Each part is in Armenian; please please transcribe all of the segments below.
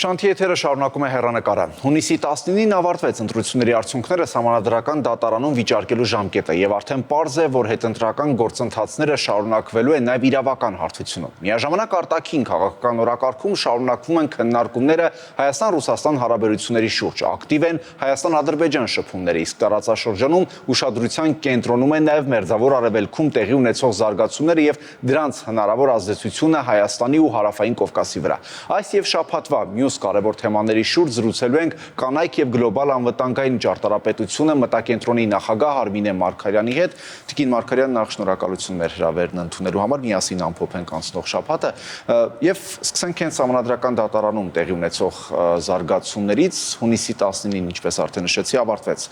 Շանթի եթերը շարունակում է հեռանկարը։ Հունիսի 19-ին ավարտվեց ընտրությունների արդյունքները Սահմանադրական դատարանում վիճարկելու ժամկետը եւ արդեն պարզ է, որ հետընտրական գործընթացները շարունակվելու են նաեւ իրավական հարթությունում։ Միաժամանակ արտաքին քաղաքական օրակարգում շարունակվում են քննարկումները Հայաստան-Ռուսաստան հարաբերությունների շուրջ։ Ակտիվ են Հայաստան-Ադրբեջան շփումները, իսկ տարածաշրջանում ուշադրության կենտրոնում են նաեւ Մերձավոր Արևելքում տեղի ունեցող զարգացումները եւ դրանց հնարավոր ազդեցությունը Հայաստանի ու Հարավային Կովկասի վրա։ Այս եւ շաբաթվա մյուս կարևոր թեմաների շուրջ զրուցելու ենք կանայք եւ գլոբալ անվտանգային ճարտարապետությունը մտակենտրոնի նախագահ Արմինե Մարգարյանի հետ։ Տիկին Մարգարյան, նախ շնորհակալություն մեր հրավերն ընդունելու համար, միասին ամփոփենք անցնող շաբաթը եւ սկսենք հենց Սահմանադրական դատարանում տեղի ունեցող զարգացումներից։ Հունիսի 19-ին, ինչպես արդեն նշեցի, ավարտվեց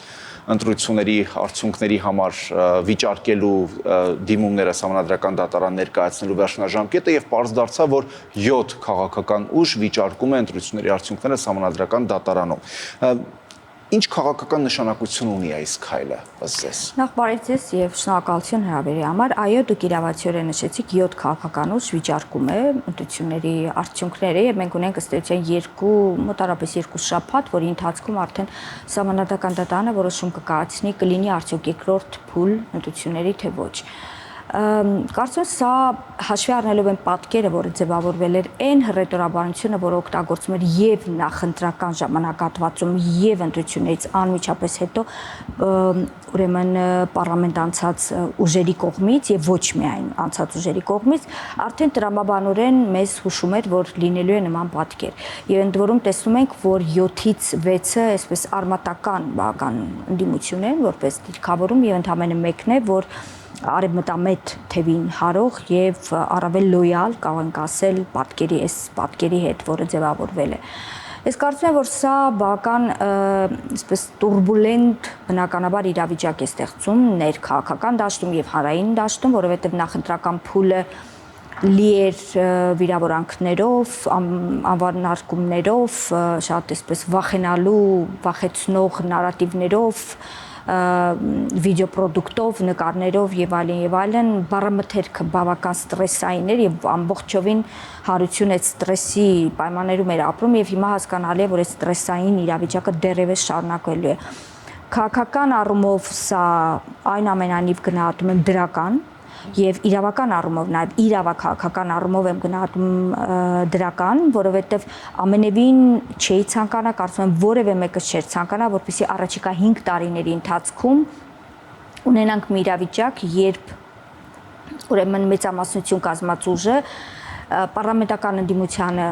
ընտրությունների արդյունքների համար վիճարկելու դիմումները Սահմանադրական դատարան ներկայացնելու վերջնաժամկետը եւ պարզ դարձավ, որ 7 քաղաքական ուժ վիճարկում է ընտրությունների արդյունքները Սահմանադրական դատարանում։ Ինչ քաղաքական նշանակություն ունի այս քայլը, ըստ ձեզ։ Նախ բարև ձեզ եւ շնորհակալություն հրավերի համար։ Այո, դուք իրավացիորեն նշեցիք 7 քաղաքական ուժ վիճարկում է ընտրությունների արդյունքները եւ մենք ունենք ըստ էության մոտավորապես 2 շաբաթ, որի ընթացքում արդեն Սահմանադրական դատարանը որոշում կկայացնի կլինի արդյոք երկրորդ փուլ ընտրությունների թե ոչ։ Կարծում եմ սա հաշվի առնելով այն պատկերը, որը ձևավորվել էր այն հռետորաբանությունը, որը օգտագործում էր եւ նախընտրական ժամանակահատվածում եւ ընտրություններից անմիջապես հետո ուրեմն պարլամենտ անցած ուժերի կողմից եւ ոչ միայն անցած ուժերի կողմից, արդեն տրամաբանորեն մեզ հուշում էր, որ լինելու է նման պատկեր։ Եվ ընդ որում տեսնում ենք, որ 7-ից 6-ը այսպես արմատական բաղական ընդդիմություն են, որպես դիրքավորում եւ ընդամենը մեկն է, որ արևմտամետ թևին հարող եւ առավել լոյալ կարող ենք ասել պատկերի հետ, որը ձևավորվել է։ Ես կարծում եմ, որ սա բավական այսպես տուրբուլենտ բնականաբար իրավիճակ է ստեղծում ներքաղաքական դաշտում եւ հանրային դաշտում, որովհետեւ նախընտրական փուլը լի էր վիրավորանքներով, անվանարկումներով, շատ այսպես վախեցնող նարատիվներով, վիդեոպրոդուկտով, նկարներով եւ այլն, բառամթերքը բավական ստրեսային էր եւ ամբողջովին հարություն այդ ստրեսի պայմաններում էր ապրում եւ հիմա հասկանալի է, որ այդ ստրեսային իրավիճակը դեռևս շարունակվելու է։ Քաղաքական առումով սա այն ամենայնիվ գնահատում եմ դրական եւ իրավական առումով նաեւ իրավաքաղաքական առումով եմ գնահատում դրական, որովհետեւ ամենևին չի ցանկանա, կարծում եմ որևէ մեկը չէր ցանկանա, որպեսզի առաջիկա 5 տարիների ընթացքում ունենանք մի իրավիճակ, երբ ուրեմն մեծամասնություն կազմած ուժը պարլամենտական ընդդիմությանը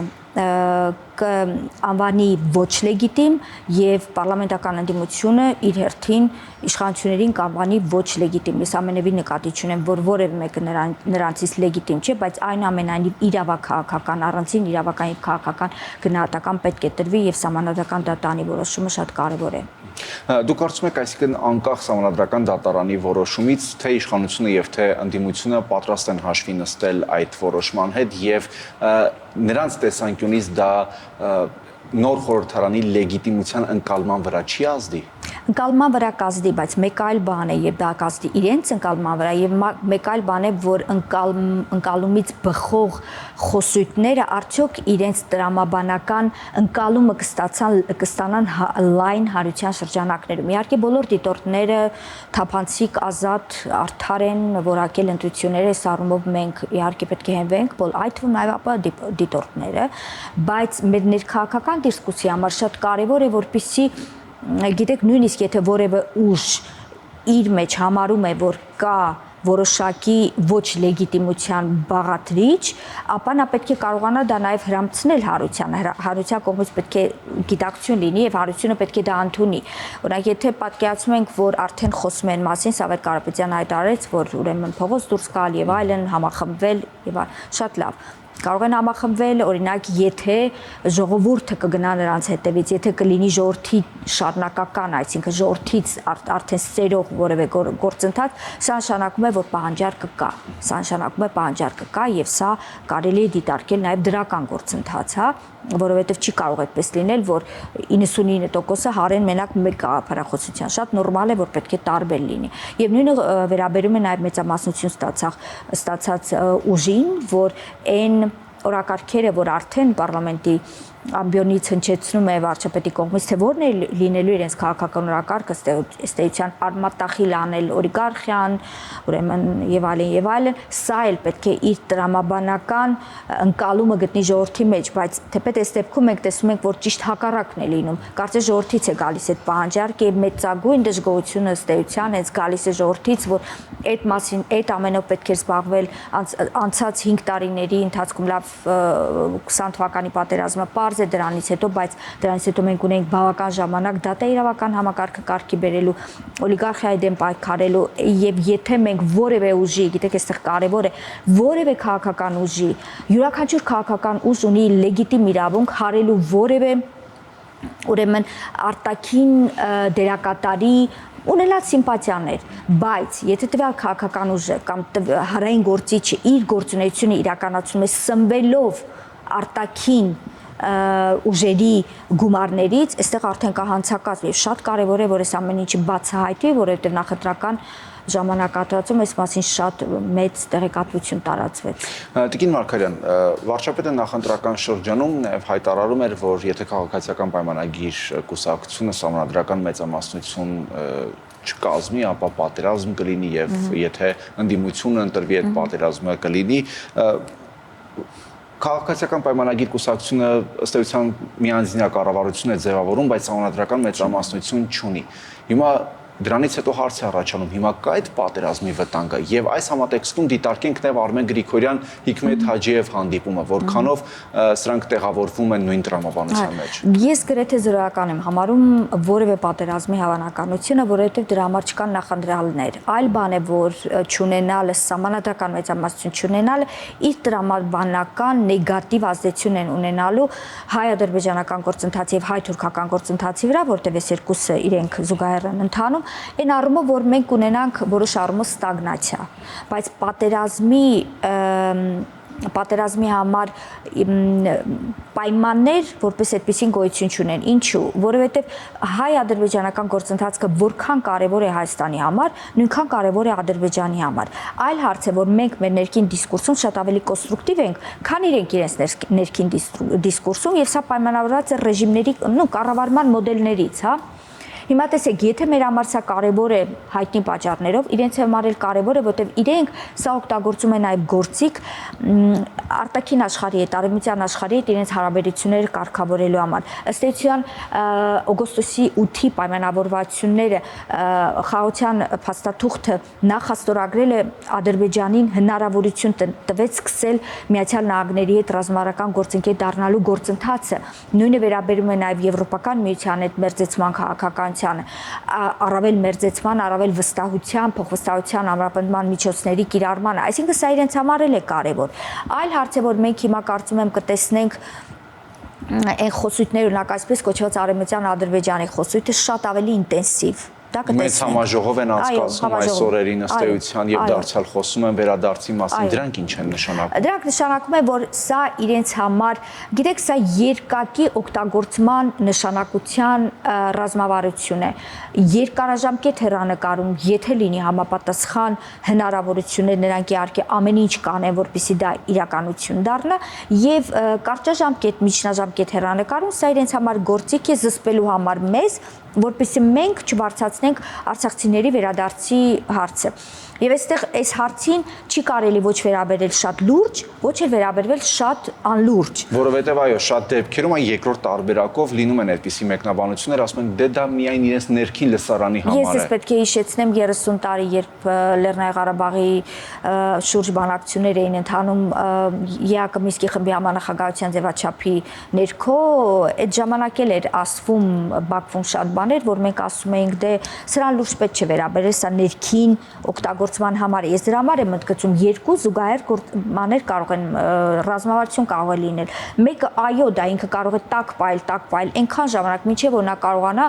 անվանի ոչ լեգիտիմ եւ պարլամենտական ընդդիմությունը իր հերթին իշխանություններին կանվանի ոչ լեգիտիմ։ Ես ամենևին նկատի չունեմ, որ որևէ մեկը նրանցից լեգիտիմ չէ, բայց այնուամենայնիվ իրավաքաղաքական առանցին իրավական եւ քաղաքական գնահատական պետք է տրվի եւ Սահմանադրական դատարանի որոշումը շատ կարեւոր է։ Դուք կարծում եք, այսինքն անկախ Սահմանադրական դատարանի որոշումից թե իշխանությունը եւ թե ընդդիմությունը պատրաստ են հաշվի նստել այդ որոշման հետ եւ նրանց տեսանկյունից դա նոր խորհրդարանի լեգիտիմության ընկալման վրա չի ազդի։ Ընկալման վրա կազդի, բայց մեկ այլ բան է եւ դա կազդի իրենց ընկալման վրա եւ մեկ այլ բան է, որ ընկալումից բխող խոսույթները արդյոք իրենց տրամաբանական ընկալումը կստանան լայն հարության շրջանակներում։ Իհարկե բոլոր դիտորդները թափանցիկ, ազատ, արդար են որակել ընտրությունները, այս առումով մենք իհարկե պետք է հենվենք, այդ թվում նաեւ ապա դիտորդները, բայց մեր ներքաղաքական դիսկուսիայի համար շատ կարեւոր է, որպեսզի գիտեք, նույնիսկ եթե որևէ ուժ իր մեջ համարում է, որ կա որոշակի ոչ լեգիտիմության բաղադրիչ, ապա նա պետք է կարողանա դա նաև հրամցնել հարությանը, հարության կողմից պետք է գիտակցություն լինի եւ հարությունը պետք է դա ընդունի։ Օրինակ, եթե պատկերացնում ենք, որ արդեն խոսում են մասին, Սավետ Կարապետյանը հայտարարեց, որ ուրեմն փողոց դուրս գալ եւ այլն, համախմբվել եւ շատ լավ։ կարող են համախմբվել, օրինակ, եթե ժողովուրդը կգնա նրանց հետևից, եթե կլինի ժողովրդի շարունակական, այսինքն ժողովրդից արդեն սերող որևէ գործընթաց, սա նշանակում է, որ պահանջարկը կա։ Սա նշանակում է պահանջարկը կա եւ սա կարելի է դիտարկել նաեւ դրական գործընթաց, հա, որովհետեւ չի կարող այդպես լինել, որ 99%-ը հարեն մենակ մեկ գաղափարախոսության, շատ նորմալ է, որ պետք է տարբեր լինի։ Եվ նույնը վերաբերում է նաեւ մեծամասնություն ստացած ուժին, որ այն օրակարգերը, որ արդեն պարլամենտի ամբիոնից հնչեցնում է վարչապետի կողմից, թե որն է լինելու իրենց քաղաքական օրակարգը, ըստ էության արմատախիլ անել օլիգարխիան, ուրեմն եւ այլն, սա էլ պետք է իր տրամաբանական ընկալումը գտնի ժողովրդի մեջ, բայց թեպետ այս դեպքում մենք տեսնում ենք, որ ճիշտ հակառակն է լինում։ Կարծես ժողովրդից է գալիս այդ պահանջարկը եւ մեծագույն դժգոհությունը ըստ էության հենց գալիս է ժողովրդից, որ այդ մասին, այդ ամենով պետք է զբաղվել անցած 5 տարիների ընթացքում, լավ 20 թվականի պատերազմը պարզ է դրանից հետո, բայց դրանից հետո մենք ունենք բավական ժամանակ դատաիրավական համակարգը կարգի բերելու, օլիգարխիայի դեմ պայքարելու եւ եթե մենք որևէ ուժի, գիտեք, այստեղ կարեւոր է, որևէ քաղաքական ուժի, յուրաքանչյուր քաղաքական ուժ ունի լեգիտիմ իրավունք հարելու որևէ ուրեմն արտաքին դերակատարի ունենալ սիմպաթիաներ, բայց եթե տվյալ քաղաքական ուժը կամ հանրային գործիչը իր գործունեությունը իրականացնում է սնվելով արտաքին ուժերի գումարներից, այստեղ արդեն կա հանցակազմ եւ շատ կարեւոր է, որ այս ամեն ինչը բացահայտվի, որովհետեւ նախընտրական ժամանակահատվածում այս մասին շատ մեծ տեղեկատվություն տարածվեց։ Տիկին Մարգարյան, վարչապետը նախընտրական շրջանում նաև հայտարարում էր, որ եթե քաղաքացիական պայմանագիր կուսակցությունը սահմանադրական մեծամասնություն չկազմի, ապա պատերազմ կլինի եւ եթե ընդդիմությունը ընտրվի, այդ պատերազմը կլինի։ Քաղաքացիական պայմանագիր կուսակցությունը ըստ էության միանձնյա կառավարություն է ձևավորում, բայց սահմանադրական մեծամասնություն չունի։ Հիմա դրանից հետո հարց է առաջանում, հիմա կա այդ պատերազմի վտանգը եւ այս համատեքստում դիտարկենք նաեւ Արմեն Գրիգորյան Հիկմետ Հաջիև հանդիպումը, որքանով սրանք տեղավորվում են նույն տրամաբանության մեջ։ Ես գրեթե զրոյական եմ համարում որևէ պատերազմի հավանականությունը, որովհետեւ դրա համար չկան նախադրյալներ։ Այլ բան է, որ չունենալը, սահմանադրական մեծամասնություն չունենալը իր տրամաբանական նեգատիվ ազդեցություն են ունենալու հայ-ադրբեջանական գործընթացի եւ հայ-թուրքական գործընթացի վրա, որտեղ այս երկուսը իրենք զուգահեռ են ընթանում, այն առումով, որ մենք ունենանք որոշ առումով ստագնացիա, բայց պատերազմի համար պայմաններ որպես այդպեսին գոյություն չունեն։ Ինչու՞, որովհետև հայ-ադրբեջանական գործընթացը որքան կարևոր է Հայաստանի համար, նույնքան կարևոր է Ադրբեջանի համար։ Այլ հարց է, որ մենք մեր ներքին դիսկուրսում շատ ավելի կոնստրուկտիվ ենք, քան իրենք իրենց ներքին դիսկուրսում, եւ սա պայմանավորված է ռեժիմների, կառավարման մոդելներից, հա։ Հիմա տեսեք, եթե մեր համար սա կարևոր է հայտնի պատճառներով, իրենց համար էլ կարևոր է, որտեղ իրենք սա օգտագործում են այլ գործիք արտաքին աշխարհի հետ, արևմտյան աշխարհի հետ իրենց հարաբերությունները կարգավորելու համար։ Ըստ էության օգոստոսի 8-ի պայմանավորվածությունները խաղաղության փաստաթուղթը նախաստորագրել է Ադրբեջանին հնարավորություն տվեց սկսել Միացյալ Նահանգների հետ ռազմավարական գործընկեր դառնալու գործընթացը։ Նույնը վերաբերում է նաև Եվրոպական միության հետ մերձեցման քաղաքականությանը, առավել մերձեցման, առավել վստահության, փոխվստահության ամրապնդման միջոցների կիրառմանը, այսինքն սա իրենց համար էլ է կարևոր։ Այլ հարց է, որ մենք հիմա կարծում եմ կտեսնենք այն խոսույթները, օրինակ այսպես կոչված արևմտյան Ադրբեջանի խոսույթը շատ ավելի ինտենսիվ։ Մեծ համաժողով են անցկացնում այս օրերին ըստ էության եւ դարձյալ խոսում են վերադարձի մասին, դրանք ինչ են նշանակում։ Դրանք նշանակում է, որ սա իրենց համար, գիտեք, սա երկակի օգտագործման նշանակության ռազմավարություն է։ Երկարաժամկետ հեռանկարում, եթե լինի համապատասխան հնարավորություններ, նրանք իհարկե ամեն ինչ կանեն, որպեսզի դա իրականություն դառնա, եւ կարճաժամկետ, միջնաժամկետ հեռանկարում սա իրենց համար գործիք է զսպելու համար մեզ, որպեսզի մենք չբարձրացնենք արցախցիների վերադարձի հարցը։ Եվ այստեղ այս հարցին չի կարելի ոչ վերաբերել շատ լուրջ, ոչ էլ վերաբերվել շատ անլուրջ։ Որովհետև այո, շատ դեպքերում այն երկրորդ տարբերակով լինում են այդպիսի մեկնաբանություններ, ասում են դե դա միայն իրենց ներքին լսարանի համար է։ Ես պետք է հիշեցնեմ 30 տարի, երբ Լեռնային Ղարաբաղի շուրջ բանակցություններ էին ընթանում ԵԱԿ Մինսկի խմբի համանախագահության ձևաչափի ներքո, այդ ժամանակ էլ էր ասվում Բաքվում շատ բաներ, որ մենք ասում էինք դե սրան լուրջ պետք չէ վերաբերել, սա ներքին օգտագործման համար է։ Ես դրա համար եմ ընդգծում երկու զուգահեռ բաներ կարող են ռազմավարություն կարող է լինել։ Մեկը այո, դա ինքը կարող է տակ պայել, այնքան ժամանակ մինչև որ նա կարողանա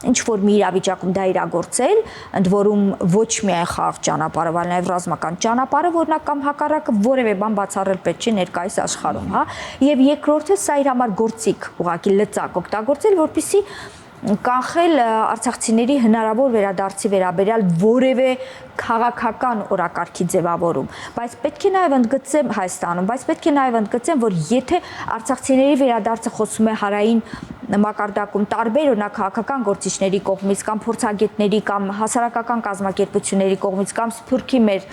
ինչ որ մի իրավիճակում դա իրագործել, ընդ որում ոչ միայն խաղ ճանապարհը, այլ նաև ռազմական ճանապարհը, որ նա կամ հակառակը որևէ բան բացառել պետք չի ներկայիս աշխարհում, հա։ Եվ երկրորդը սա իր համար գործիք, ուղղակի լծակ օգտագործել, որպեսզի կանխել արցախցիների հնարավոր վերադարձի վերաբերյալ որևէ քաղաքական օրակարգի ձևավորում, բայց պետք է նաև ընդգծեմ Հայաստանում, բայց պետք է նաև ընդգծեմ, որ եթե արցախցիների վերադարձը խոսում է հարային մակարդակում տարբեր օրինակ քաղաքական գործիչների կողմից կամ փորձագետների կամ հասարակական կազմակերպությունների կողմից կամ Սփյուռքի մեր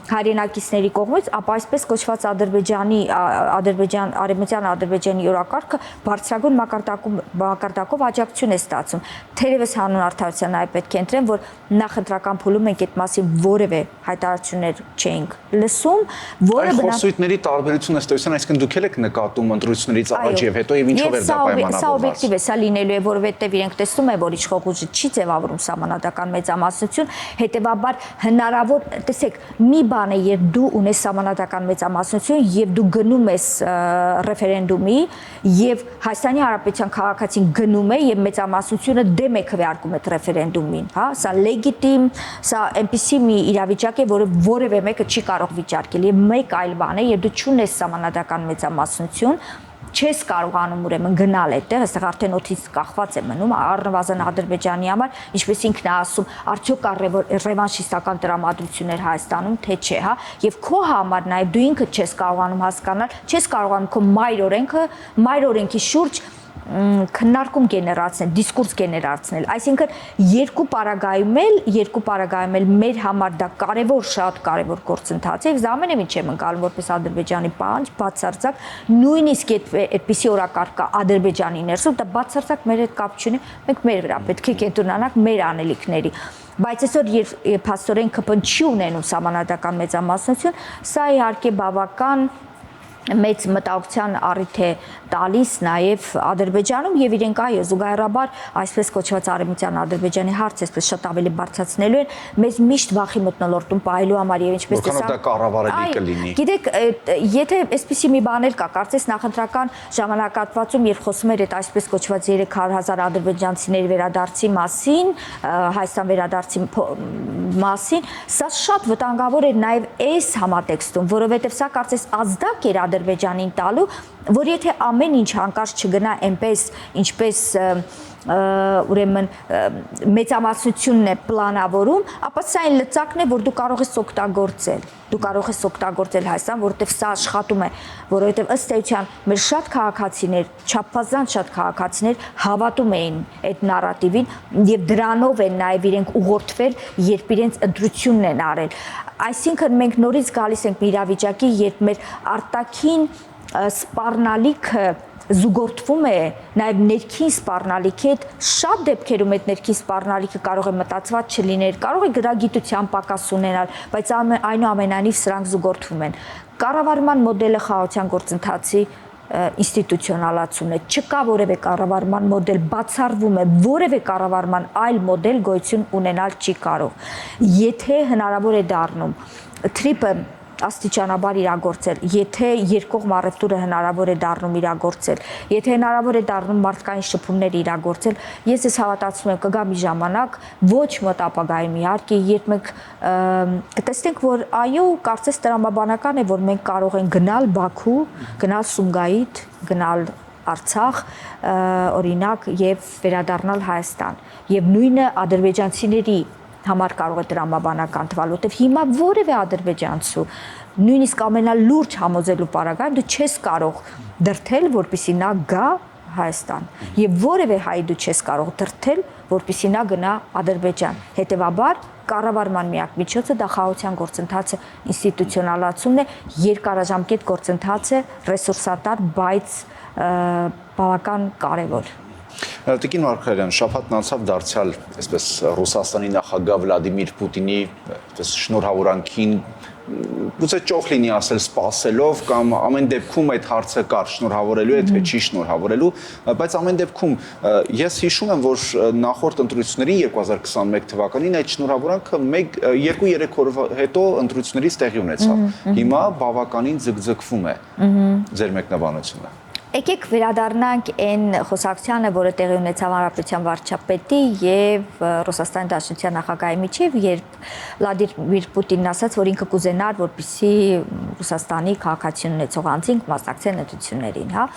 հայրենակիցների կողմից, ապա այսպես կոչված արևմտյան Ադրբեջանի օրակարգը բարձրագույն մակարդակով աջակցություն է ստացում։ Թերևս հանուն արդարության նաև պետք է ընտրեմ, որ նախընտրական փուլում մենք այդ մասին որևէ հայտարարություններ չէինք լսում, որը խոսույթների տարբերությունը ըստ այսինքն դուք եք նկատում ընտրություններից առաջ եւ հետո եւ ինչով էր դա պայմանավորված։ Սա օբյեկտիվ է, սա լինելու է, որովհետեւ իրենք տեսնում են, որ իշխող ուժը չի ձևավորում սահմանադրական մեծամասնություն, հետեւաբար հնարավոր, տեսեք, մի բան է, երբ դու ունես սահմանադրական մեծամասնություն եւ դու գնում ես ռեֆերենդումի եւ Հայաստանի Հանրապետության քաղաքացին գնում է եւ մեծամասնությունը դեմ է քվեարկում այդ ռեֆերենդումին, հա, սա լեգիտիմ, սա այնպիսի մի իրավիճակ է, որը որևէ մեկը չի կարող վիճարկել եւ մեկ այլ բան է, երբ դու չունես սահմանադրական մեծամասնություն, չես կարողանում ուրեմն գնալ այդտեղ, այստեղ արդեն օդից կախված է մնում, առնվազն Ադրբեջանի համար, ինչպես ինքն է ասում, արդյոք կա ռևանշիստական տրամադրություններ Հայաստանում, թե չէ, հա, եւ քո համար նաեւ դու ինքդ չես կարողանում հասկանալ, չես կարողանում քո մայր օրենքի շուրջ քննարկում գեներացնել, դիսկուրս գեներացնել, այսինքն երկու պարագայում էլ մեր համար դա շատ կարևոր գործընթաց է, դա ամենը ինչ եմ ընկալում որպես Ադրբեջանի պահանջ, բացարձակ, նույնիսկ այդպիսի օրակարգ կա Ադրբեջանի ներսում, դա բացարձակ մեր հետ կապ չունի, մենք մեր վրա պետք է կենտրոնանանք մեր անելիքների, բայց այսօր երբ փաստորեն ԿՊ-ն չի ունենում սահմանադրական մեծամասնություն, սա իհարկե բավական մեծ մտահոգության առիթ է տալիս նաև Ադրբեջանում եւ իրենք այո զուգահեռաբար այսպես կոչված արևմտյան Ադրբեջանի հարցը այսպես շատ ավելի բարձրացնելու են մեզ միշտ վախի մթնոլորտում պահելու համար եւ ինչպես տեսա կառավարելի կլինի։ Գիտեք, եթե այսպիսի մի բան կա, կարծես նախընտրական ժամանակահատվածում երբ խոսում էր այդ այսպես կոչված 300,000 ադրբեջանցիների վերադարձի մասին, Հայաստան վերադարձի մասին, սա շատ վտանգավոր էր նաև այս համատեքստում, որովհետև սա կարծես ազդակ էր Ադրբեջանին տալու, որ եթե ամեն ինչ հանկարծ չգնա այնպես, ինչպես ուրեմն մեծամասնությունն է պլանավորում, ապա սա այն լծակն է, որ դու կարող ես օգտագործել։ Դու կարող ես օգտագործել Հայաստան, որովհետև սա աշխատում է, որովհետև ըստ էության մեր շատ քաղաքացիներ, չափազանց շատ քաղաքացիներ հավատում էին այդ նարատիվին եւ դրանով են նաեւ իրենք ուղղորդվել, երբ իրենց ընտրությունն են արել։ Այսինքն մենք նորից գալիս ենք մի իրավիճակի, երբ մեր արտաքին սպառնալիքը զուգորդվում է նաև ներքին սպառնալիքի հետ, շատ դեպքերում այդ ներքին սպառնալիքը կարող է մտածված չլիներ, կարող է գրագիտության պակաս ունենալ, բայց այնուամենայնիվ սրանք զուգորդվում են։ Կառավարման մոդելը խաղաղության գործընթացի ինստիտուցիոնալացումն է, չկա որևէ կառավարման մոդել, բացառվում է, որևէ կառավարման այլ մոդել գոյություն ունենալ չի կարող։ Եթե հնարավոր է դառնում թրիպը աստիճանաբար իրագործել, եթե երկկողմ առևտուրը հնարավոր է դառնում իրագործել, եթե հնարավոր է դառնում մարդկային շփումներ իրագործել, ես հավատացնում եմ կգա մի ժամանակ, ոչ մոտ ապագայում իհարկե, երբ մենք կտեսնենք, որ այո, կարծես տրամաբանական է, որ մենք կարող ենք գնալ Բաքու, գնալ Սումգայիթ, գնալ Արցախ, օրինակ, եւ վերադառնալ Հայաստան, եւ նույնը ադրբեջանցիների համար կարող է տրամաբանական թվալ, որտեղ հիմա որևէ ադրբեջանցու նույնիսկ ամենալուրջ համոզելու պարագայում դու չես կարող դրթել, որպեսզի նա գա Հայաստան, եւ որևէ հայ դու չես կարող դրթել, որպեսզի նա գնա Ադրբեջան։ Հետեւաբար կառավարման միակ միջոցը դա խաղաղության գործընթացը ինստիտուցիոնալացումն է, երկարաժամկետ գործընթաց է, ռեսուրսատար, բայց բավական կարևոր։ Տիկին Մարգարյան, շաբաթն անցավ դարձյալ այսպես Ռուսաստանի նախագահ Վլադիմիր Պուտինի այսպես շնորհավորանքին գուցե ճոխ լինի ասել սпасելով կամ ամեն դեպքում այդ հարցը կար շնորհավորելու է թե չի շնորհավորելու, բայց ամեն դեպքում ես հիշում եմ, որ նախորդ ընտրությունների 2021 թվականին այդ շնորհավորանքը 2-3 օր հետո ընտրություններից տեղի ունեցավ։ Հիմա բավականին ձգձգվում է ձեր մեկնաբանությունը։ Եկեք վերադառնանք այն խոսակցությանը, որը տեղի ունեցավ Հանրապետության վարչապետի եւ Ռուսաստանի Դաշնության նախագահի միջեւ, երբ Վլադիմիր Պուտինն ասաց, որ ինքը կուզենար, որպեսզի Ռուսաստանի քաղաքացիություն ունեցող անձինք մասնակցեն ընտրություններին, հա։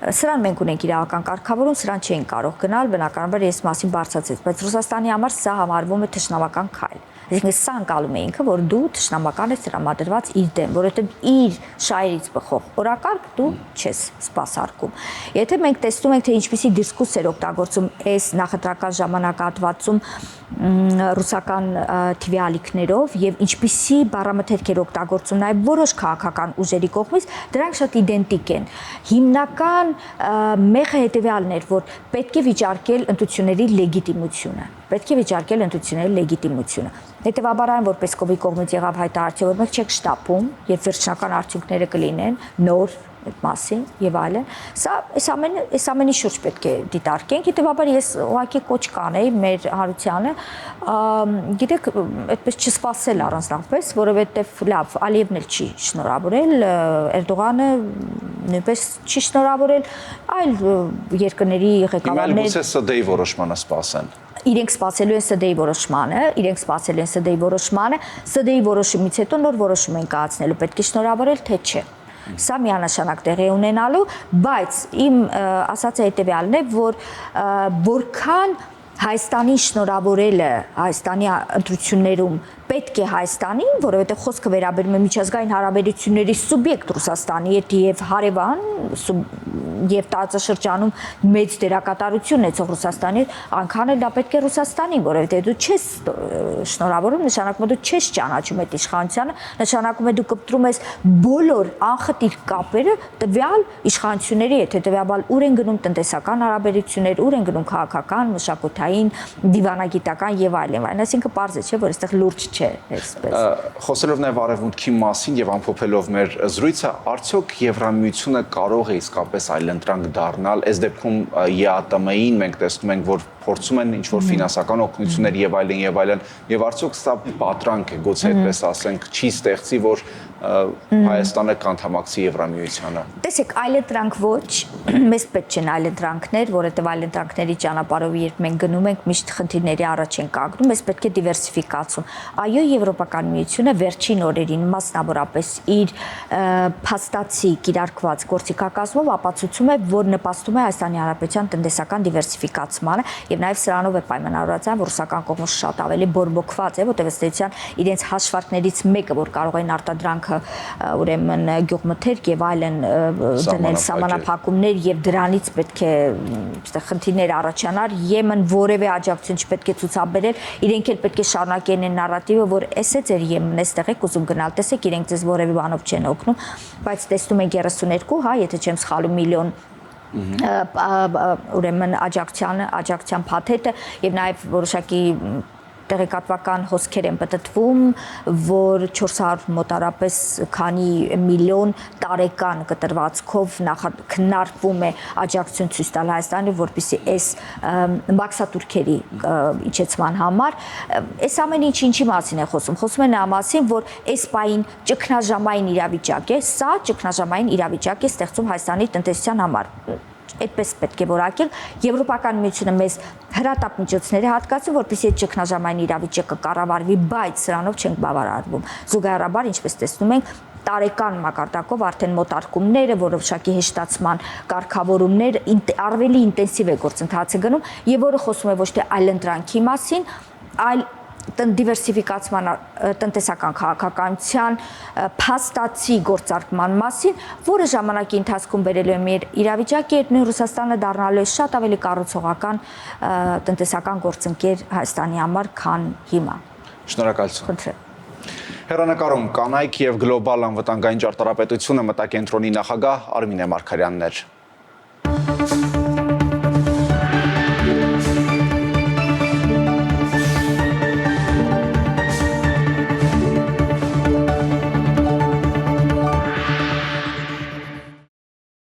Սրան մենք ունենք իրավական կարգավորում, սրան չեն կարող գնալ, բնականաբար ես մասին բարձրացեց, բայց Ռուսաստանի համար սա համարվում է թշնամական քայլ։ Այսինքն սա անցալում է ինքը, որ դու թշնամական ես տրամադրված իր դեմ, որովհետև իր շահերից բխող օրակարգ դու չես սպասարկում։ Եթե մենք տեսնում ենք, թե ինչպիսի դիսկուրս էր օգտագործում այս նախընտրական ժամանակահատվածում ռուսական TV ալիքներով եւ ինչպիսի բառամթերք էր օգտագործում նաեւ որոշ քաղաքական ուժերի կողմից, դրանք շատ իդենտիկ են։ Հիմնական մեխը հետեւյալն էր, որ պետք է վիճարկել ընտրությունների լեգիտիմությունը։ Պետք է վիճարկել ընտրությունների լեգիտիմությունը։ Հետևաբար այն որպես կողմի կողմից եղավ հայտարարություն, որ մենք չեք շտապում, երբ վերջնական արդյունքները կլինեն նոր այդ մասին եւ այլն։ Սա այս ամենի շուրջ պետք է դիտարկենք։ Հետևաբար ես ուղղակի կոչ կանեի մեր հանրությանը, գիտեք, այդպես չսպասել առանձնապես, որովհետեւ լավ, Ալիևն էլ չի շնորհավորել, Էրդողանը նույնպես չի շնորհավորել, այլ երկրների ղեկավարներ։ Հիմա գուցե ՍԴ-ի որոշմանը սպասեն։ Իրենք սպասելու են ՍԴ-ի որոշմանը, ՍԴ-ի որոշումից հետո նոր որոշում են կայացնելու, պետք է շնորհավորել թե չէ։ Սա միանշանակ տեղի ունենալու, բայց իմ ասածը հետևյալն է, որ որքան Հայաստանին շնորհավորելը Հայաստանի ընտրություններում պետք է Հայաստանին, որովհետև խոսքը վերաբերում է միջազգային հարաբերությունների սուբյեկտ Ռուսաստանի հետ եւ հարևան եւ տարածաշրջանում մեծ դերակատարություն ունեցող Ռուսաստանի, այնքան էլ դա պետք է Ռուսաստանին, որովհետև դու չես շնորհավորում, նշանակում է դու չես ճանաչում այդ իշխանությանը, նշանակում է դու կպտրում ես բոլոր անխտիր կապերը տվյալ իշխանությունների հետ, հետեւաբար ուր են գնում տնտեսական հարաբերություններ, ուր են գնում քաղաքական, մշակութային, դիվանագիտական եւ այլն, այսինքն պարզ է, չէ, որ այստեղ լուրջ չէ, այսպես։ Խոսելով նաև արևմուտքի մասին եւ ամփոփելով մեր զրույցը, արդյոք Եվրամիությունը կարող է իսկապես այլընտրանք դառնալ։ Այս դեպքում ԵԱՏՄ-ին մենք տեսնում ենք, որ փորձում են ինչ-որ ֆինանսական օգնություններ եւ այլն, եւ արդյոք սա պատրանք է, գուցե այդպես ասենք, չի ստեղծի, որ Հայաստանը կանդամակցի Եվրամիությանը։ Տեսեք, այլընտրանք ոչ, մեզ պետք չեն այլընտրանքներ, որովհետև այլընտրանքների ճանապարհով երբ մենք գնում ենք, միշտ խնդիրների առաջ ենք կանգնում, մեզ պետք է դիվերսիֆիկացում։ Այո, Եվրոպական միությունը վերջին օրերին մասնավորապես իր փաստացի կիրարկված գործիքակազմով ապացուցում է, որ նպաստում է Հայաստանի Հանրապետության տնտեսական դիվերսիֆիկացմանը եւ նաեւ սրանով է պայմանավորված, որ ռուսական կողմը շատ ավելի բորբոքված է, որտեղ ըստ էության իրենց հաշվարկներից մեկը, որ կարող են արտադրանքը ուրեմն գյուղմթերք եւ այլն դնել սահմանափակումներ եւ դրանից պետք է այստեղ խնդիրներ առաջանար, Եմեն որևէ աջակցություն չպետք է ցուցաբերել, իրենք էլ պետք է շարունակեն այն նարատիվը, որ էս է ձեր Եմենն, այստեղ եք ուզում գնալ, տեսեք, իրենք ձեզ որևէ բանով չեն օգնում, բայց տեսնում ենք 32, հա, եթե չեմ սխալվում, միլիոն ուրեմն աջակցության փաթեթը եւ նաեւ որոշակի տեղեկատվական հոսքեր են պատտվում, որ 400 մոտարապես քանի միլիոն տարեկան կտրվածքով քննարկվում է աջակցություն ցույց տալ Հայաստանի, որպեսզի այս մաքսատուրքերի իջեցման համար, այս ամեն ինչի մասին է խոսում է նրա մասին, որ այս պահին ճգնաժամային իրավիճակ է, սա ճգնաժամային իրավիճակ է ստեղծում Հայաստանի տնտեսության համար։ Այդպես պետք է որակել, Եվրոպական միությունը մեզ հրատապ միջոցներ է հատկացնում, որպեսզի այդ ճգնաժամային իրավիճակը կառավարվի, բայց սրանով չենք բավարարվում։ Զուգահեռաբար, ինչպես տեսնում ենք, տարեկան մակարդակով արդեն մոտարկումները, որոշակի հեշտացման կարգավորումներ, ավելի ինտենսիվ է գործընթացը գնում, եւ որը խոսում է ոչ թե այլընտրանքի մասին, այլ դիվերսիֆիկացման տնտեսական քաղաքականության փաստացի գործարկման մասին, որը ժամանակի ընթացքում բերելու է մեր իրավիճակի, երբ Ռուսաստանը դառնալու է շատ ավելի կառուցողական տնտեսական գործընկեր Հայաստանի համար, քան հիմա։ Շնորհակալություն։ Խնդրեմ։ Հեռանկարում կանայք եւ գլոբալ անվտանգային ճարտարապետությունը մտակենտրոնի նախագահ Արմինե Մարգարյանն էր։